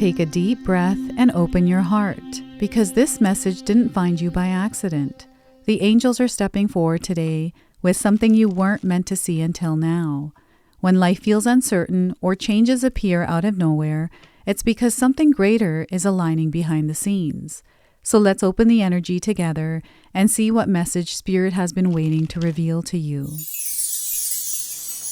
take a deep breath and open your heart, because this message didn't find you by accident. The angels are stepping forward today with something you weren't meant to see until now. When life feels uncertain or changes appear out of nowhere, it's because something greater is aligning behind the scenes. So let's open the energy together and see what message Spirit has been waiting to reveal to you.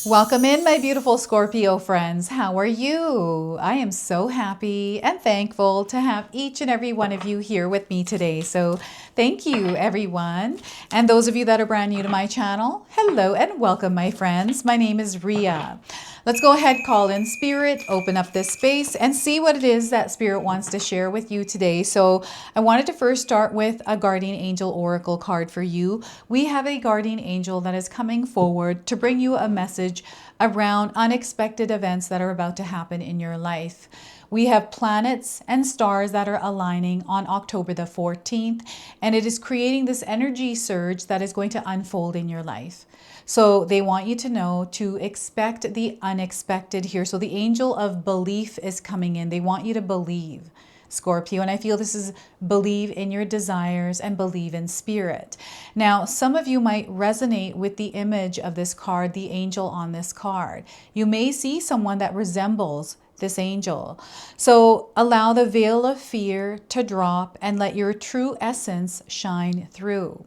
Welcome in, my beautiful Scorpio friends. How are you? I am so happy and thankful to have each and every one of you here with me today. So thank you, everyone. And those of you that are brand new to my channel, hello and welcome, my friends. My name is Ria. Let's go ahead, call in Spirit, open up this space, and see what it is that Spirit wants to share with you today. So I wanted to first start with a Guardian Angel Oracle card for you. We have a Guardian Angel that is coming forward to bring you a message around unexpected events that are about to happen in your life. We have planets and stars that are aligning on October the 14th, and it is creating this energy surge that is going to unfold in your life. So they want you to know to expect the unexpected here. So the angel of belief is coming in. They want you to believe, Scorpio. And I feel this is believe in your desires and believe in Spirit. Now, some of you might resonate with the image of this card, the angel on this card. You may see someone that resembles this angel. So allow the veil of fear to drop and let your true essence shine through.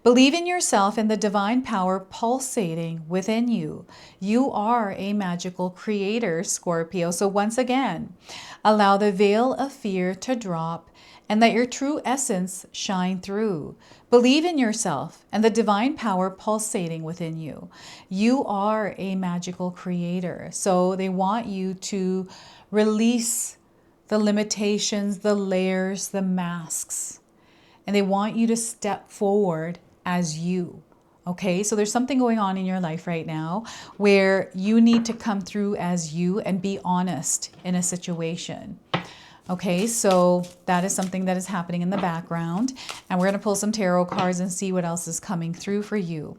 Believe in yourself and the divine power pulsating within you. You are a magical creator, Scorpio. So once again, allow the veil of fear to drop and let your true essence shine through. Believe in yourself and the divine power pulsating within you. You are a magical creator. So they want you to release the limitations, the layers, the masks, and they want you to step forward as you. Okay, so there's something going on in your life right now where you need to come through as you and be honest in a situation. Okay, so that is something that is happening in the background, and we're going to pull some tarot cards and see what else is coming through for you.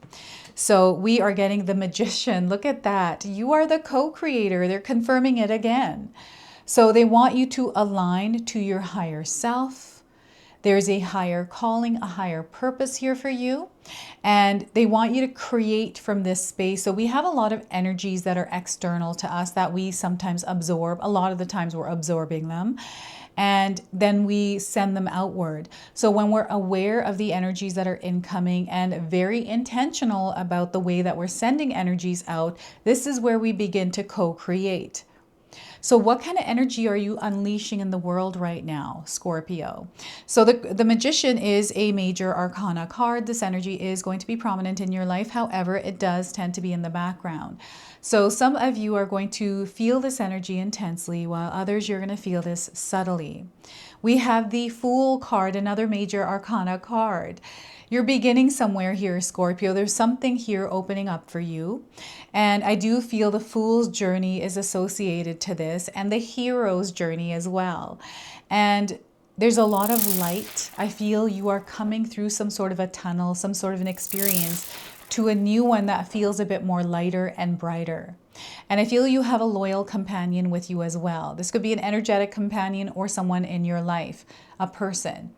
So we are getting the Magician. Look at that. You are the co-creator. They're confirming it again. So they want you to align to your higher self. There's a higher calling, a higher purpose here for you. And they want you to create from this space. So we have a lot of energies that are external to us that we sometimes absorb. A lot of the times we're absorbing them. And then we send them outward. So when we're aware of the energies that are incoming and very intentional about the way that we're sending energies out, this is where we begin to co-create. So what kind of energy are you unleashing in the world right now, Scorpio? So the Magician is a major arcana card. This energy is going to be prominent in your life. However, it does tend to be in the background. So some of you are going to feel this energy intensely, while others you're going to feel this subtly. We have the Fool card, another major arcana card. You're beginning somewhere here, Scorpio. There's something here opening up for you. And I do feel the Fool's journey is associated to this and the Hero's journey as well. And there's a lot of light. I feel you are coming through some sort of a tunnel, some sort of an experience to a new one that feels a bit more lighter and brighter. And I feel you have a loyal companion with you as well. This could be an energetic companion or someone in your life, a person.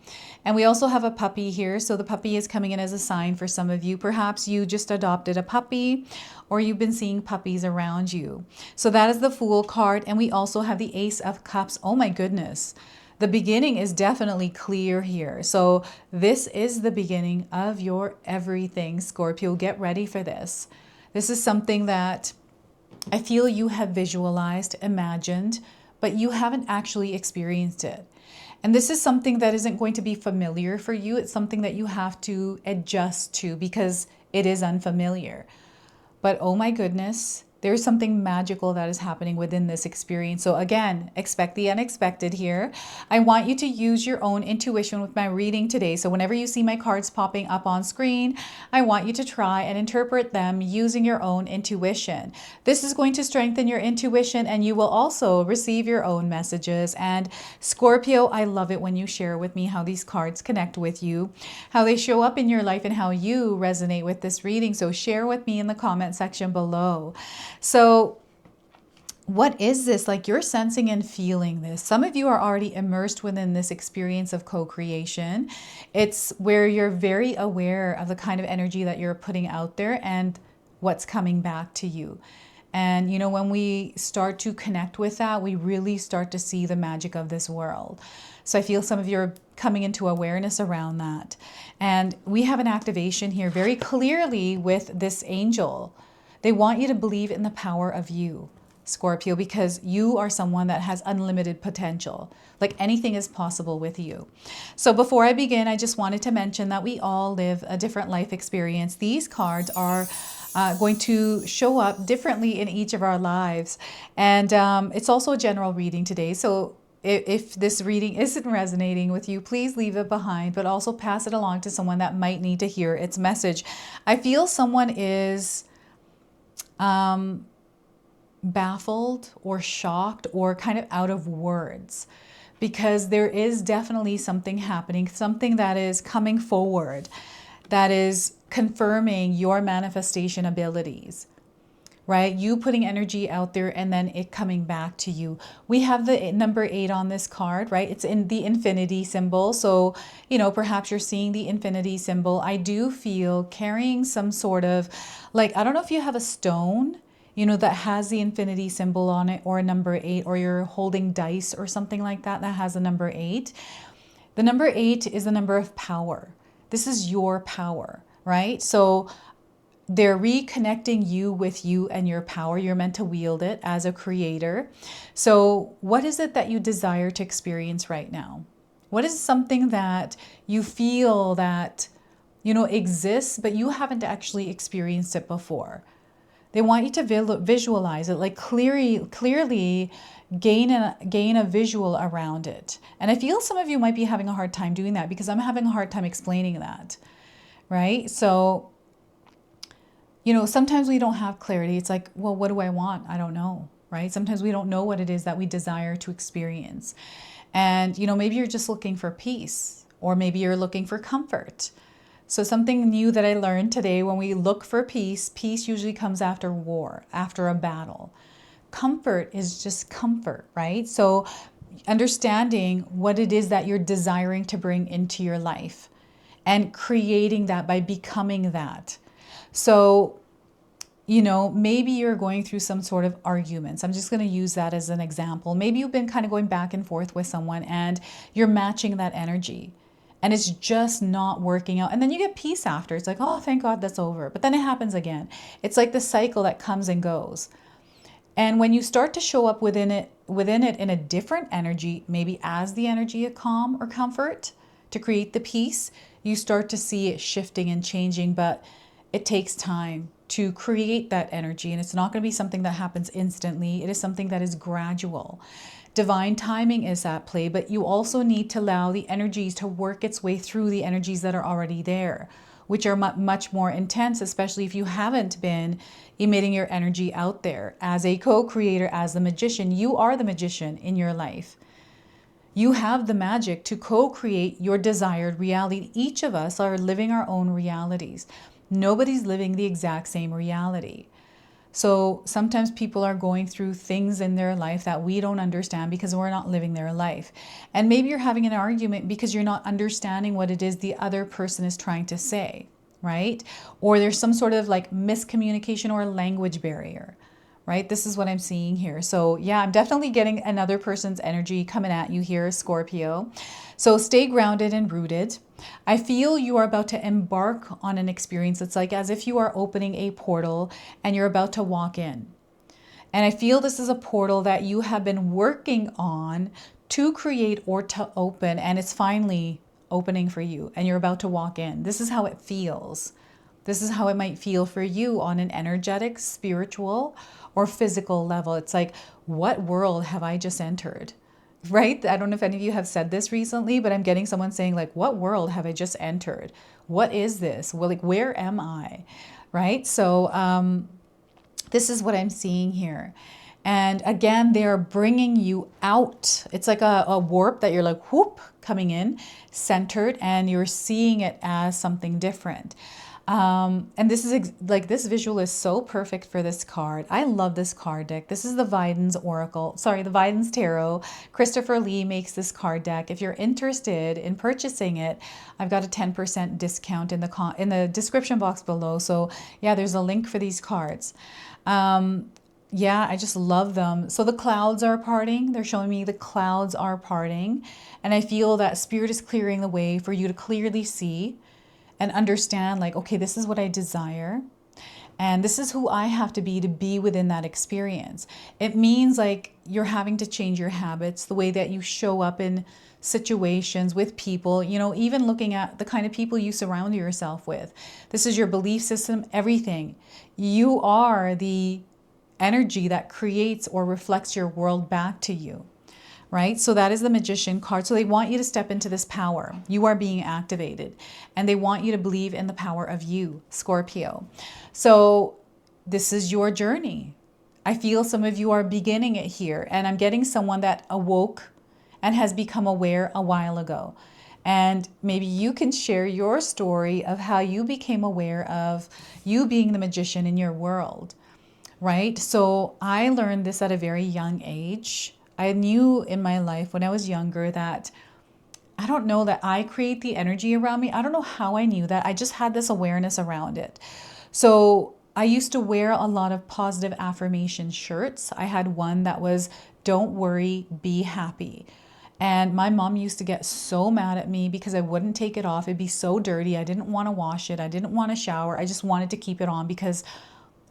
And we also have a puppy here. So the puppy is coming in as a sign for some of you. Perhaps you just adopted a puppy or you've been seeing puppies around you. So that is the Fool card. And we also have the Ace of Cups. Oh my goodness. The beginning is definitely clear here. So this is the beginning of your everything, Scorpio. Get ready for this. This is something that I feel you have visualized, imagined, but you haven't actually experienced it. And this is something that isn't going to be familiar for you. It's something that you have to adjust to because it is unfamiliar. But oh my goodness, there's something magical that is happening within this experience. So again, expect the unexpected here. I want you to use your own intuition with my reading today. So whenever you see my cards popping up on screen, I want you to try and interpret them using your own intuition. This is going to strengthen your intuition and you will also receive your own messages. And Scorpio, I love it when you share with me how these cards connect with you, how they show up in your life and how you resonate with this reading. So share with me in the comment section below. So what is this? Like, you're sensing and feeling this. Some of you are already immersed within this experience of co-creation. It's where you're very aware of the kind of energy that you're putting out there and what's coming back to you. And, you know, when we start to connect with that, we really start to see the magic of this world. So I feel some of you are coming into awareness around that. And we have an activation here very clearly with this angel. They want you to believe in the power of you, Scorpio, because you are someone that has unlimited potential. Like, anything is possible with you. So before I begin, I just wanted to mention that we all live a different life experience. These cards are going to show up differently in each of our lives. And it's also a general reading today. So if this reading isn't resonating with you, please leave it behind, but also pass it along to someone that might need to hear its message. I feel someone is baffled or shocked or kind of out of words, because there is definitely something happening, something that is coming forward that is confirming your manifestation abilities, right? You putting energy out there and then it coming back to you. We have the number 8 on this card, right? It's in the infinity symbol. So, you know, perhaps you're seeing the infinity symbol. I do feel carrying some sort of, like, I don't know if you have a stone, you know, that has the infinity symbol on it, or a number 8, or you're holding dice or something like that that has a number 8. The number 8 is the number of power. This is your power, right? So they're reconnecting you with you and your power. You're meant to wield it as a creator. So what is it that you desire to experience right now? What is something that you feel that, you know, exists, but you haven't actually experienced it before? They want you to visualize it, like clearly gain a visual around it. And I feel some of you might be having a hard time doing that, because I'm having a hard time explaining that, right? So, you know, sometimes we don't have clarity. It's like, well, what do I want? I don't know, right? Sometimes we don't know what it is that we desire to experience. And, you know, maybe you're just looking for peace, or maybe you're looking for comfort. So something new that I learned today: when we look for peace, peace usually comes after war, after a battle. Comfort is just comfort, right? So understanding what it is that you're desiring to bring into your life and creating that by becoming that. So, you know, maybe you're going through some sort of arguments. I'm just going to use that as an example. Maybe you've been kind of going back and forth with someone and you're matching that energy, and it's just not working out. And then you get peace after. It's like, oh, thank God that's over. But then it happens again. It's like the cycle that comes and goes. And when you start to show up within it in a different energy, maybe as the energy of calm or comfort, to create the peace, you start to see it shifting and changing. But it takes time to create that energy. And it's not going to be something that happens instantly. It is something that is gradual. Divine timing is at play, but you also need to allow the energies to work its way through the energies that are already there, which are much more intense, especially if you haven't been emitting your energy out there. As a co-creator, as the magician, you are the magician in your life. You have the magic to co-create your desired reality. Each of us are living our own realities. Nobody's living the exact same reality. So sometimes people are going through things in their life that we don't understand because we're not living their life. And maybe you're having an argument because you're not understanding what it is the other person is trying to say, right? Or there's some sort of like miscommunication or language barrier, right? This is what I'm seeing here. So yeah, I'm definitely getting another person's energy coming at you here, Scorpio. So stay grounded and rooted. I feel you are about to embark on an experience. It's like as if you are opening a portal and you're about to walk in. And I feel this is a portal that you have been working on to create or to open, and it's finally opening for you and you're about to walk in. This is how it feels. This is how it might feel for you on an energetic, spiritual, or physical level. It's like, what world have I just entered? Right? I don't know if any of you have said this recently, but I'm getting someone saying like, what world have I just entered? What is this? Well, like, where am I? Right? So this is what I'm seeing here. And again, they're bringing you out. It's like a warp that you're like, whoop, coming in, centered, and you're seeing it as something different. And this is like this visual is so perfect for this card. I love this card deck. This is the Videns Oracle, sorry, the Videns Tarot. Christopher Lee makes this card deck. If you're interested in purchasing it, I've got a 10% discount in the description box below. So yeah, there's a link for these cards. Yeah, I just love them. So the clouds are parting. They're showing me the clouds are parting. And I feel that Spirit is clearing the way for you to clearly see and understand, like, okay, this is what I desire. And this is who I have to be within that experience. It means like you're having to change your habits, the way that you show up in situations with people, you know, even looking at the kind of people you surround yourself with. This is your belief system, everything. You are the energy that creates or reflects your world back to you, right? So that is the Magician card. So they want you to step into this power. You are being activated, and they want you to believe in the power of you, Scorpio. So this is your journey. I feel some of you are beginning it here, and I'm getting someone that awoke and has become aware a while ago. And maybe you can share your story of how you became aware of you being the magician in your world. Right? So I learned this at a very young age. I knew in my life when I was younger that I don't know that I create the energy around me. I don't know how I knew that. I just had this awareness around it. So I used to wear a lot of positive affirmation shirts. I had one that was, "Don't worry, be happy." And my mom used to get so mad at me because I wouldn't take it off. It'd be so dirty. I didn't want to wash it. I didn't want to shower. I just wanted to keep it on because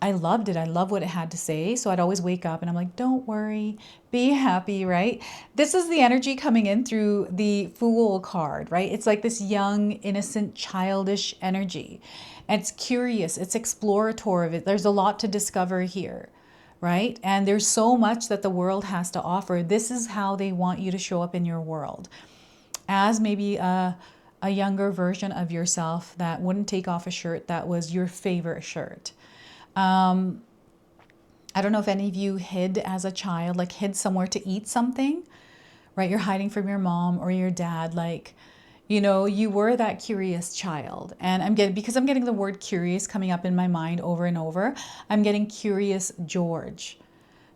I loved it. I love what it had to say. So I'd always wake up and I'm like, don't worry, be happy, right? This is the energy coming in through the Fool card, right? It's like this young, innocent, childish energy. And it's curious, it's exploratory. There's a lot to discover here, right? And there's so much that the world has to offer. This is how they want you to show up in your world, as maybe a younger version of yourself that wouldn't take off a shirt that was your favorite shirt. I don't know if any of you hid as a child, like hid somewhere to eat something, right? You're hiding from your mom or your dad, like, you know, you were that curious child. And because I'm getting the word curious coming up in my mind over and over, I'm getting Curious George.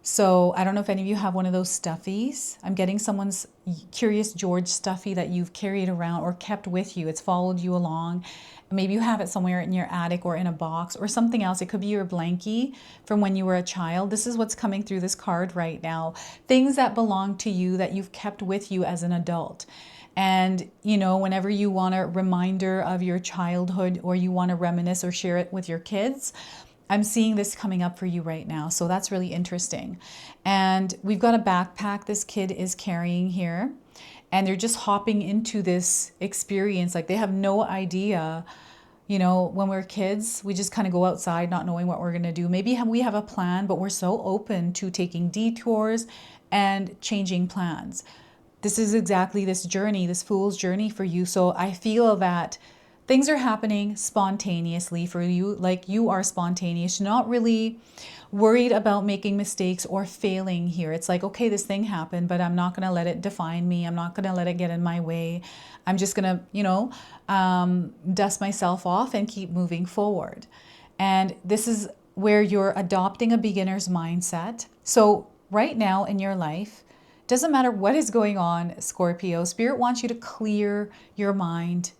So I don't know if any of you have one of those stuffies. I'm getting someone's Curious George stuffy that you've carried around or kept with you. It's followed you along. Maybe you have it somewhere in your attic or in a box or something else. It could be your blankie from when you were a child. This is what's coming through this card right now. Things that belong to you that you've kept with you as an adult. And, you know, whenever you want a reminder of your childhood or you want to reminisce or share it with your kids, I'm seeing this coming up for you right now. So that's really interesting. And we've got a backpack this kid is carrying here. And they're just hopping into this experience. Like they have no idea, you know, when we're kids, we just kind of go outside not knowing what we're going to do. Maybe we have a plan, but we're so open to taking detours and changing plans. This is exactly this journey, this fool's journey for you. So I feel that things are happening spontaneously for you, like you are spontaneous, not really worried about making mistakes or failing here. It's like, okay, this thing happened, but I'm not going to let it define me. I'm not going to let it get in my way. I'm just going to, you know, dust myself off and keep moving forward. And this is where you're adopting a beginner's mindset. So right now in your life, doesn't matter what is going on, Scorpio, Spirit wants you to clear your mind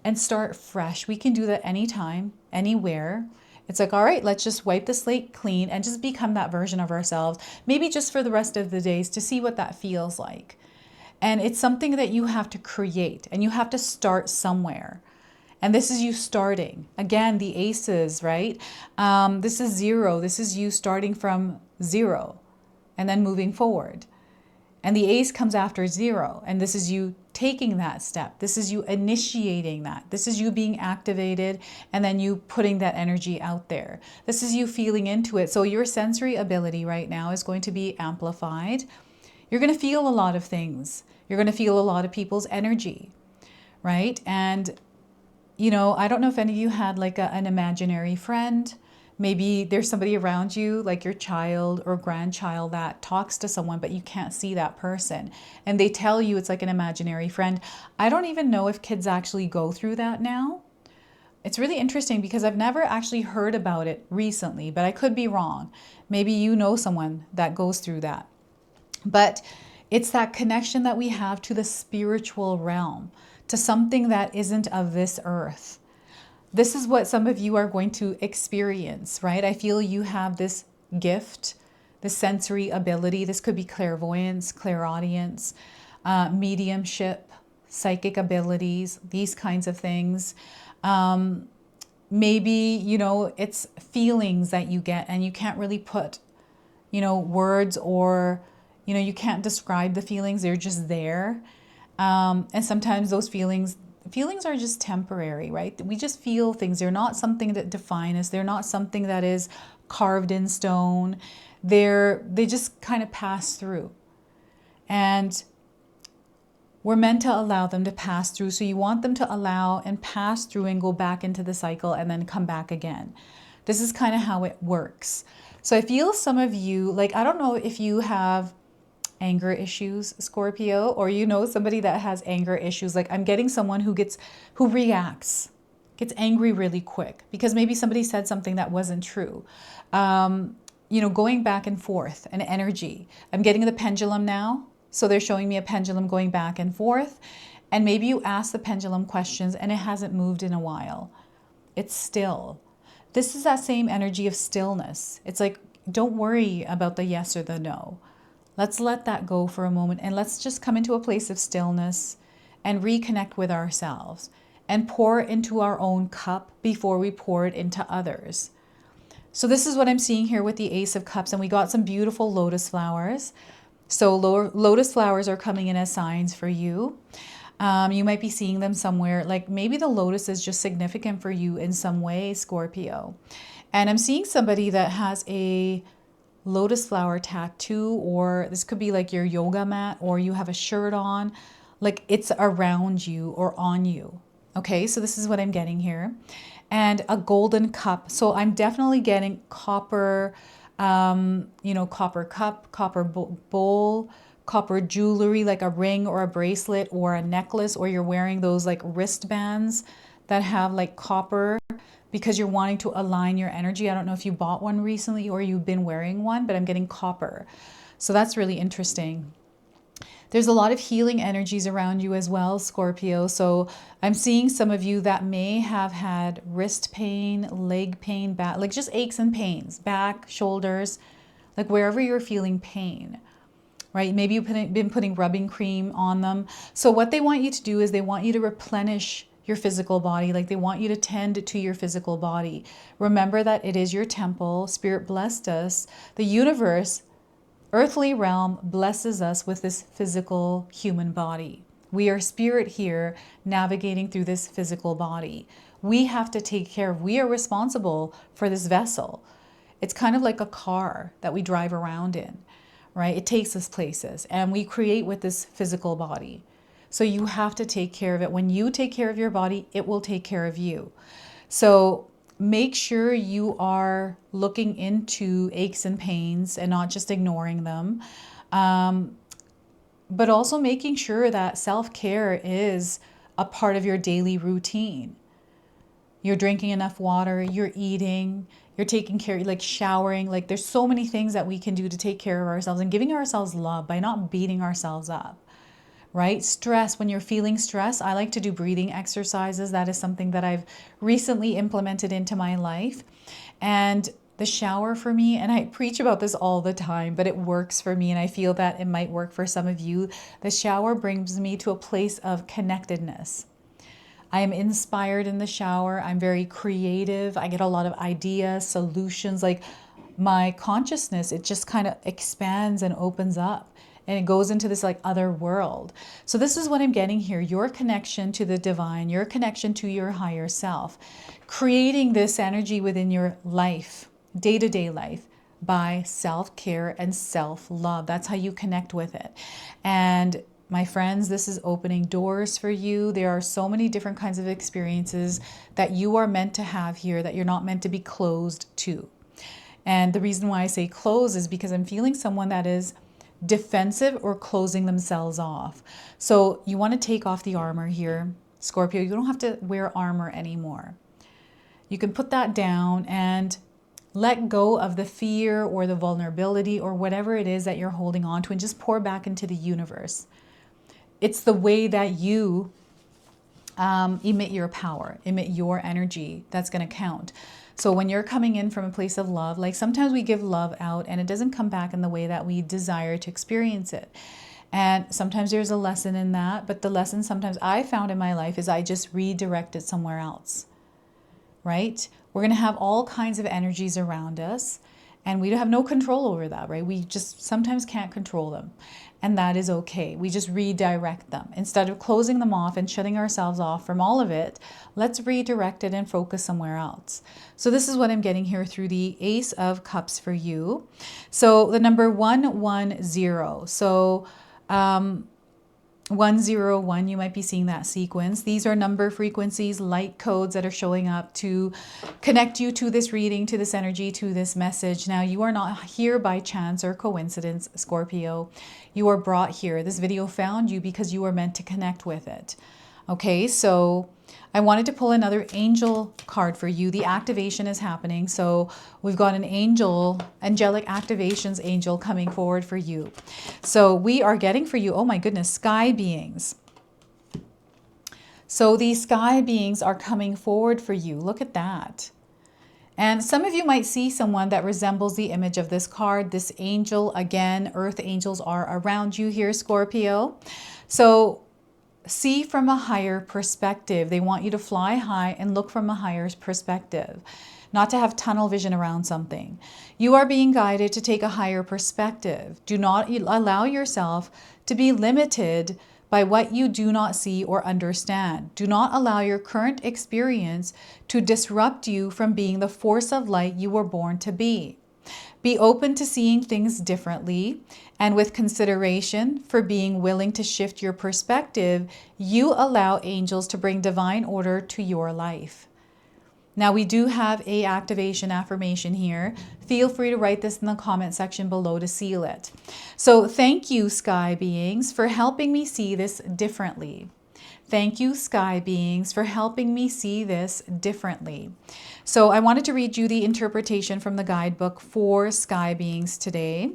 and start fresh. We can do that anytime, anywhere. It's like, all right, let's just wipe the slate clean and just become that version of ourselves, maybe just for the rest of the days to see what that feels like. And it's something that you have to create and you have to start somewhere. And this is you starting. Again, the aces, right? This is zero. This is you starting from zero and then moving forward. And the ace comes after zero. And this is you taking that step. This is you initiating that. This is you being activated and then you putting that energy out there. This is you feeling into it. So your sensory ability right now is going to be amplified. You're going to feel a lot of things. You're going to feel a lot of people's energy, right? And, you know, I don't know if any of you had like an imaginary friend. Maybe there's somebody around you, like your child or grandchild, that talks to someone, but you can't see that person. And they tell you it's like an imaginary friend. I don't even know if kids actually go through that now. It's really interesting because I've never actually heard about it recently, but I could be wrong. Maybe you know someone that goes through that. But it's that connection that we have to the spiritual realm, to something that isn't of this earth. This is what some of you are going to experience, right? I feel you have this gift, this sensory ability. This could be clairvoyance, clairaudience, mediumship, psychic abilities, these kinds of things. Maybe, you know, it's feelings that you get and you can't really put, you know, words, or, you know, you can't describe the feelings. They're just there. And sometimes those feelings are just temporary, right? We just feel things. They're not something that define us. They're not something that is carved in stone. They just kind of pass through. And we're meant to allow them to pass through. So you want them to allow and pass through and go back into the cycle and then come back again. This is kind of how it works. So I feel some of you, like, I don't know if you have anger issues, Scorpio, or you know somebody that has anger issues. Like, I'm getting someone who reacts, gets angry really quick because maybe somebody said something that wasn't true. You know, going back and forth, an energy. I'm getting the pendulum now. So they're showing me a pendulum going back and forth. And maybe you ask the pendulum questions and it hasn't moved in a while. It's still. This is that same energy of stillness. It's like, don't worry about the yes or the no. Let's let that go for a moment and let's just come into a place of stillness and reconnect with ourselves and pour into our own cup before we pour it into others. So this is what I'm seeing here with the Ace of Cups, and we got some beautiful lotus flowers. So lotus flowers are coming in as signs for you. You might be seeing them somewhere, like maybe the lotus is just significant for you in some way, Scorpio. And I'm seeing somebody that has a lotus flower tattoo, or this could be like your yoga mat, or you have a shirt on, like it's around you or on you. Okay, so this is what I'm getting here. And a golden cup. So I'm definitely getting copper, you know, copper cup, copper bowl, copper jewelry, like a ring or a bracelet or a necklace, or you're wearing those like wristbands that have like copper because you're wanting to align your energy. I don't know if you bought one recently or you've been wearing one, but I'm getting copper. So that's really interesting. There's a lot of healing energies around you as well, Scorpio. So I'm seeing some of you that may have had wrist pain, leg pain, back, like just aches and pains, back, shoulders, like wherever you're feeling pain, right? Maybe you've been putting rubbing cream on them. So what they want you to do is they want you to replenish your physical body. Like they want you to tend to your physical body. Remember that it is your temple. Spirit blessed us. The universe, earthly realm blesses us with this physical human body. We are spirit here navigating through this physical body. We have to take care of, we are responsible for this vessel. It's kind of like a car that we drive around in, right? It takes us places and we create with this physical body. So you have to take care of it. When you take care of your body, it will take care of you. So make sure you are looking into aches and pains and not just ignoring them. But also making sure that self-care is a part of your daily routine. You're drinking enough water, you're eating, you're taking care, like showering. Like there's so many things that we can do to take care of ourselves and giving ourselves love by not beating ourselves up. Right? Stress, when you're feeling stress, I like to do breathing exercises. That is something that I've recently implemented into my life. And the shower for me, and I preach about this all the time, but it works for me and I feel that it might work for some of you. The shower brings me to a place of connectedness. I am inspired in the shower. I'm very creative. I get a lot of ideas, solutions, like my consciousness, it just kind of expands and opens up. And it goes into this like other world. So this is what I'm getting here. Your connection to the divine, your connection to your higher self, creating this energy within your life, day-to-day life, by self-care and self-love. That's how you connect with it. And my friends, this is opening doors for you. There are so many different kinds of experiences that you are meant to have here that you're not meant to be closed to. And the reason why I say close is because I'm feeling someone that is defensive or closing themselves off. So you want to take off the armor here, Scorpio. You don't have to wear armor anymore. You can put that down and let go of the fear or the vulnerability or whatever it is that you're holding on to, and just pour back into the universe. It's the way that you emit your power, emit your energy that's going to count. So when you're coming in from a place of love, like sometimes we give love out and it doesn't come back in the way that we desire to experience it. And sometimes there's a lesson in that, but the lesson sometimes I found in my life is I just redirect it somewhere else, right? We're going to have all kinds of energies around us and we have no control over that, right? We just sometimes can't control them. And that is okay. We just redirect them. Instead of closing them off and shutting ourselves off from all of it, let's redirect it and focus somewhere else. So this is what I'm getting here through the Ace of Cups for you. So the number 110. So 101, you might be seeing that sequence. These are number frequencies, light codes that are showing up to connect you to this reading, to this energy, to this message. Now, you are not here by chance or coincidence, Scorpio. You are brought here. This video found you because you were meant to connect with it. Okay, so I wanted to pull another angel card for you. The activation is happening. So we've got an angel, angelic activations angel coming forward for you. So we are getting for you, oh my goodness, sky beings. So these sky beings are coming forward for you. Look at that. And some of you might see someone that resembles the image of this card, this angel. Again, earth angels are around you here, Scorpio. So see from a higher perspective. They want you to fly high and look from a higher perspective, not to have tunnel vision around something. You are being guided to take a higher perspective. Do not allow yourself to be limited by what you do not see or understand. Do not allow your current experience to disrupt you from being the force of light you were born to be. Be open to seeing things differently, and with consideration for being willing to shift your perspective, you allow angels to bring divine order to your life. Now, we do have a activation affirmation here. Feel free to write this in the comment section below to seal it. So thank you, sky beings, for helping me see this differently. Thank you, sky beings, for helping me see this differently. So I wanted to read you the interpretation from the guidebook for sky beings today.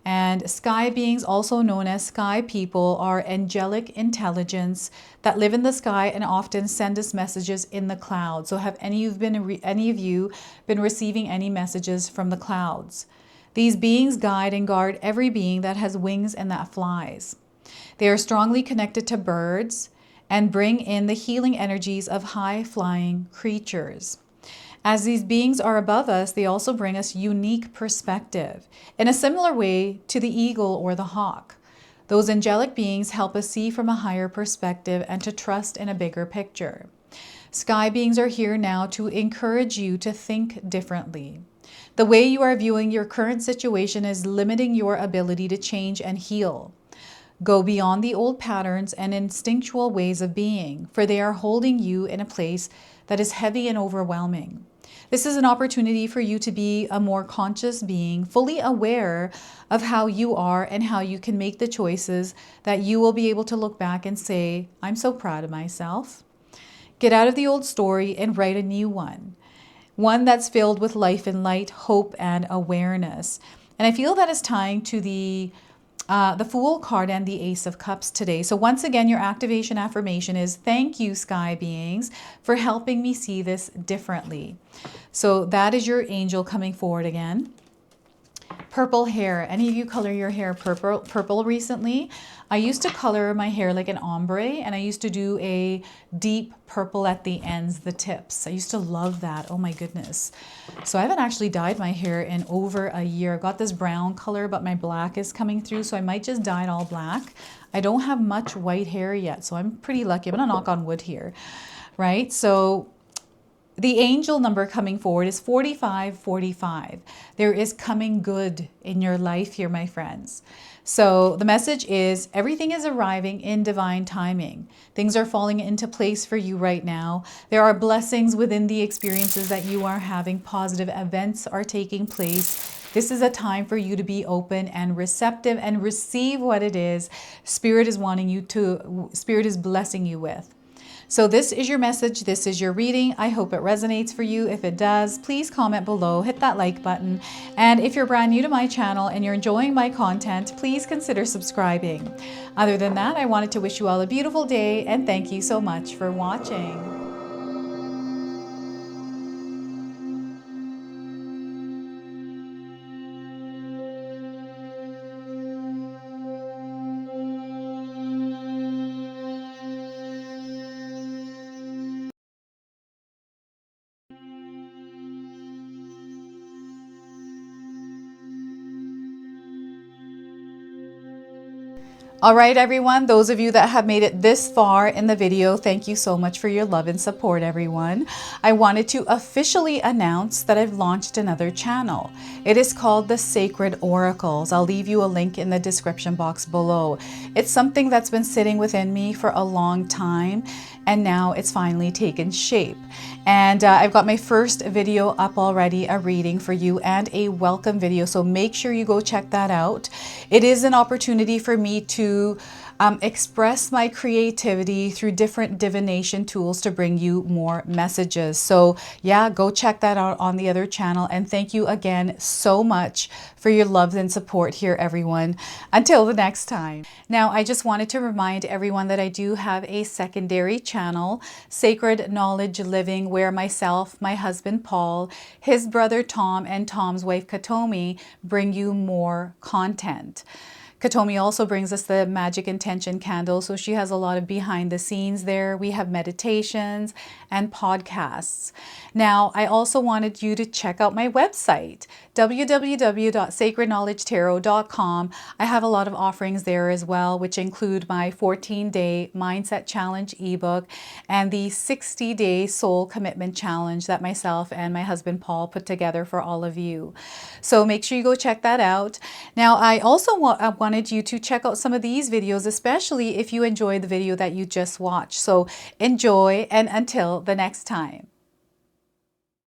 And sky beings, also known as sky people, are angelic intelligence that live in the sky and often send us messages in the clouds. So have any of you been receiving any messages from the clouds? These beings guide and guard every being that has wings and that flies. They are strongly connected to birds and bring in the healing energies of high-flying creatures. As these beings are above us, they also bring us unique perspective in a similar way to the eagle or the hawk. Those angelic beings help us see from a higher perspective and to trust in a bigger picture. Sky beings are here now to encourage you to think differently. The way you are viewing your current situation is limiting your ability to change and heal. Go beyond the old patterns and instinctual ways of being, for they are holding you in a place that is heavy and overwhelming. This is an opportunity for you to be a more conscious being, fully aware of how you are and how you can make the choices that you will be able to look back and say, I'm so proud of myself. Get out of the old story and write a new one. One that's filled with life and light, hope and awareness. And I feel that is tying to the Fool card and the Ace of Cups today. So once again, your activation affirmation is, thank you, sky beings, for helping me see this differently. So that is your angel coming forward again. Purple hair. Any of you color your hair purple recently? I used to color my hair like an ombre, and I used to do a deep purple at the ends, the tips. I used to love that. Oh my goodness. So I haven't actually dyed my hair in over a year. I got this brown color, but my black is coming through, so I might just dye it all black. I don't have much white hair yet, so I'm pretty lucky. I'm gonna knock on wood here, right? So the angel number coming forward is 4545. There is coming good in your life here, my friends. So the message is everything is arriving in divine timing. Things are falling into place for you right now. There are blessings within the experiences that you are having. Positive events are taking place. This is a time for you to be open and receptive and receive what it is Spirit is wanting you to, Spirit is blessing you with. So this is your message. This is your reading. I hope it resonates for you. If it does, please comment below, hit that like button. And if you're brand new to my channel and you're enjoying my content, please consider subscribing. Other than that, I wanted to wish you all a beautiful day and thank you so much for watching. All right, everyone, those of you that have made it this far in the video, thank you so much for your love and support, everyone. I wanted to officially announce that I've launched another channel. It is called The Sacred Oracles. I'll leave you a link in the description box below. It's something that's been sitting within me for a long time, and now it's finally taken shape. And I've got my first video up already, a reading for you and a welcome video. So make sure you go check that out. It is an opportunity for me to express my creativity through different divination tools to bring you more messages. So yeah, go check that out on the other channel. And thank you again so much for your love and support here, everyone. Until the next time. Now, I just wanted to remind everyone that I do have a secondary channel, Sacred Knowledge Living, where myself, my husband Paul, his brother Tom, and Tom's wife Katomi bring you more content. Katomi also brings us the Magic Intention candle, so she has a lot of behind the scenes there. We have meditations and podcasts. Now, I also wanted you to check out my website, www.sacredknowledgetarot.com. I have a lot of offerings there as well, which include my 14-day Mindset Challenge ebook and the 60-day Soul Commitment Challenge that myself and my husband Paul put together for all of you. So make sure you go check that out. Now, I also wanted you to check out some of these videos, especially if you enjoyed the video that you just watched. So enjoy, and until the next time.